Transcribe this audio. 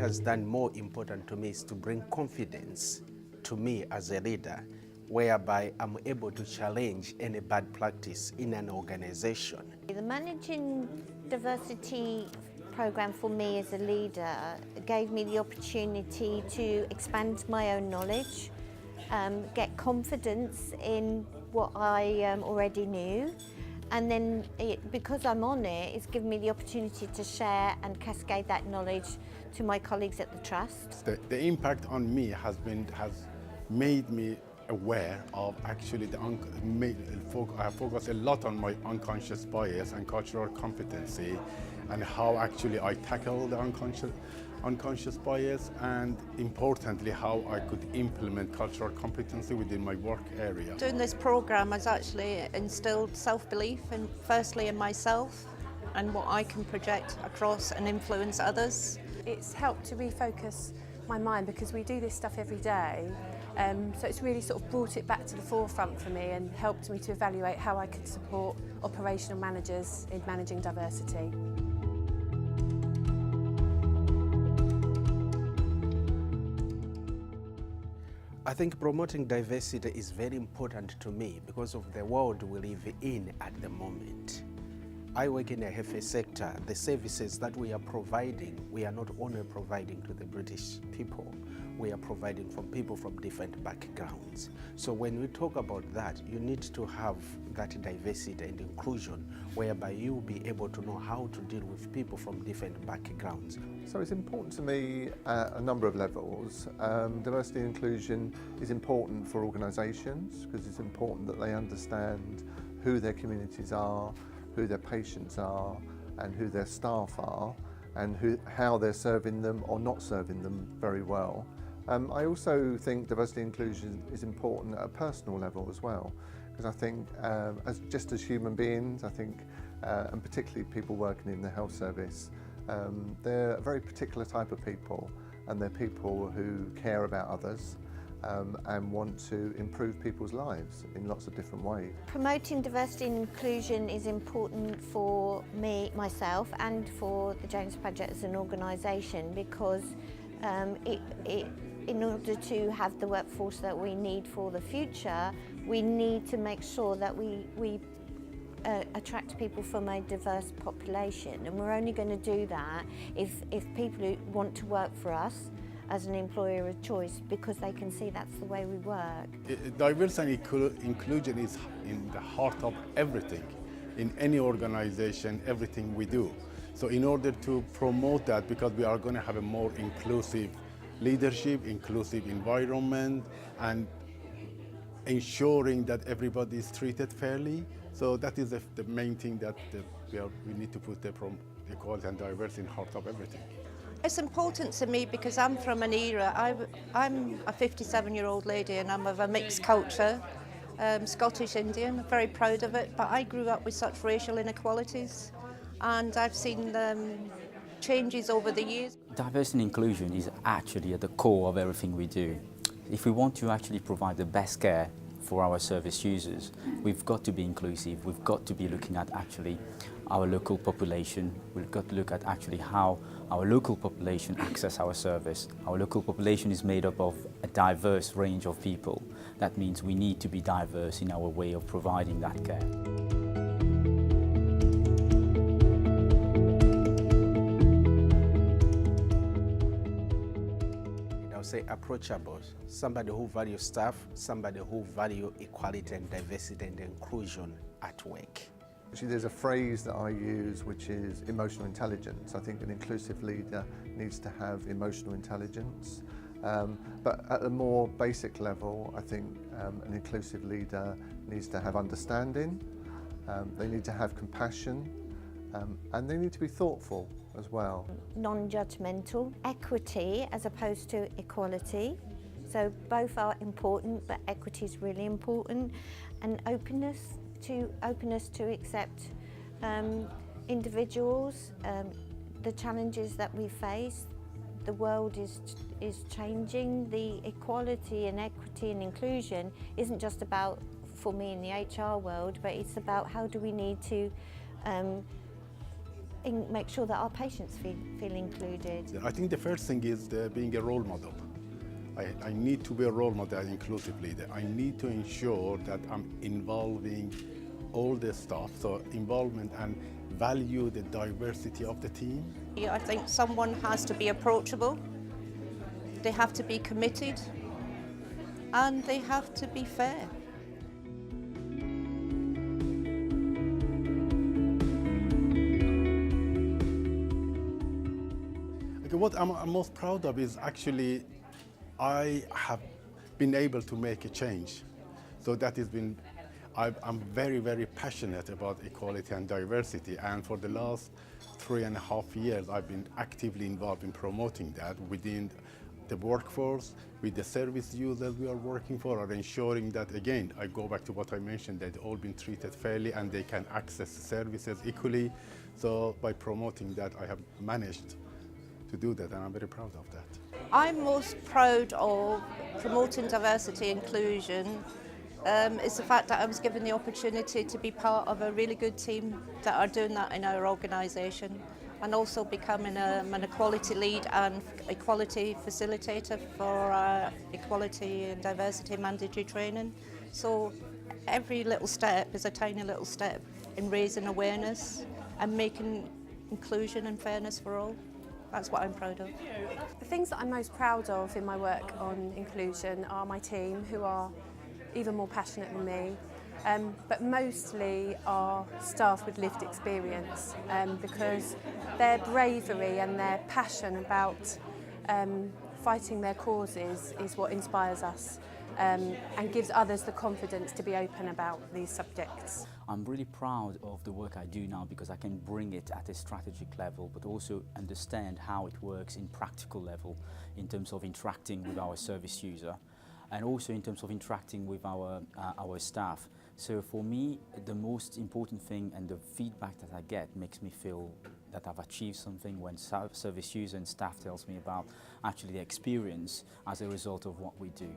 has done more important to me is to bring confidence to me as a leader, whereby I'm able to challenge any bad practice in an organization. The Managing Diversity program for me as a leader gave me the opportunity to expand my own knowledge, get confidence in what I already knew, and then because I'm on it, it's given me the opportunity to share and cascade that knowledge to my colleagues at the Trust. The impact on me has made me aware of actually I focus a lot on my unconscious bias and cultural competency, and how actually I tackle the unconscious bias, and importantly how I could implement cultural competency within my work area. Doing this programme has actually instilled self-belief firstly in myself and what I can project across and influence others. It's helped to refocus my mind because we do this stuff every day, so it's really sort of brought it back to the forefront for me and helped me to evaluate how I could support operational managers in managing diversity. I think promoting diversity is very important to me because of the world we live in at the moment. I work in a health sector. The services that we are providing, we are not only providing to the British people, we are providing from people from different backgrounds. So when we talk about that, you need to have that diversity and inclusion, whereby you will be able to know how to deal with people from different backgrounds. So it's important to me at a number of levels. Diversity and inclusion is important for organisations because it's important that they understand who their communities are, who their patients are, and who their staff are, and how they're serving them or not serving them very well. I also think diversity and inclusion is important at a personal level as well, because I think just as human beings, I think, and particularly people working in the health service, they're a very particular type of people, and they're people who care about others and want to improve people's lives in lots of different ways. Promoting diversity and inclusion is important for me, myself, and for the James Paget as an organisation, because in order to have the workforce that we need for the future, we need to make sure that we attract people from a diverse population, and we're only going to do that if people who want to work for us as an employer of choice, because they can see that's the way we work. Diversity and inclusion is in the heart of everything, in any organization, everything we do. So in order to promote that, because we are going to have a more inclusive leadership, inclusive environment, and ensuring that everybody is treated fairly. So that is the main thing that we need to put the equality and diversity in the heart of everything. It's important to me because I'm from an era, I'm a 57-year-old lady and I'm of a mixed culture, Scottish Indian, very proud of it, but I grew up with such racial inequalities and I've seen changes over the years. Diversity and inclusion is actually at the core of everything we do. If we want to actually provide the best care for our service users, we've got to be inclusive, we've got to be looking at actually our local population, we've got to look at actually how our local population access our service. Our local population is made up of a diverse range of people. That means we need to be diverse in our way of providing that care. I'll say approachable, somebody who values staff, somebody who values equality and diversity and inclusion at work. Actually, there's a phrase that I use which is emotional intelligence. I think an inclusive leader needs to have emotional intelligence. But at a more basic level, I think an inclusive leader needs to have understanding, they need to have compassion, and they need to be thoughtful as well. Non-judgmental, equity as opposed to equality. So both are important, but equity is really important, and openness to accept individuals, the challenges that we face. The world is changing. The equality and equity and inclusion isn't just about, for me in the HR world, but it's about how do we need to make sure that our patients feel included. I think the first thing is being a role model. I need to be a role model as inclusive leader. I need to ensure that I'm involving all the staff, so involvement and value the diversity of the team. I think someone has to be approachable, they have to be committed, and they have to be fair. Okay, what I'm most proud of is actually I have been able to make a change. So that has been, I'm very, very passionate about equality and diversity, and for the last 3.5 years I've been actively involved in promoting that within the workforce, with the service users we are working for, are ensuring that, again, I go back to what I mentioned, that they've all been treated fairly and they can access services equally. So by promoting that, I have managed to do that, and I'm very proud of that. I'm most proud of promoting diversity inclusion is the fact that I was given the opportunity to be part of a really good team that are doing that in our organisation, and also becoming an equality lead and equality facilitator for equality and diversity mandatory training. So every little step is a tiny little step in raising awareness and making inclusion and fairness for all. That's what I'm proud of. The things that I'm most proud of in my work on inclusion are my team, who are even more passionate than me, but mostly our staff with lived experience, because their bravery and their passion about fighting their causes is what inspires us and gives others the confidence to be open about these subjects. I'm really proud of the work I do now because I can bring it at a strategic level, but also understand how it works in practical level in terms of interacting with our service user, and also in terms of interacting with our staff. So for me, the most important thing and the feedback that I get makes me feel that I've achieved something when service user and staff tells me about actually the experience as a result of what we do.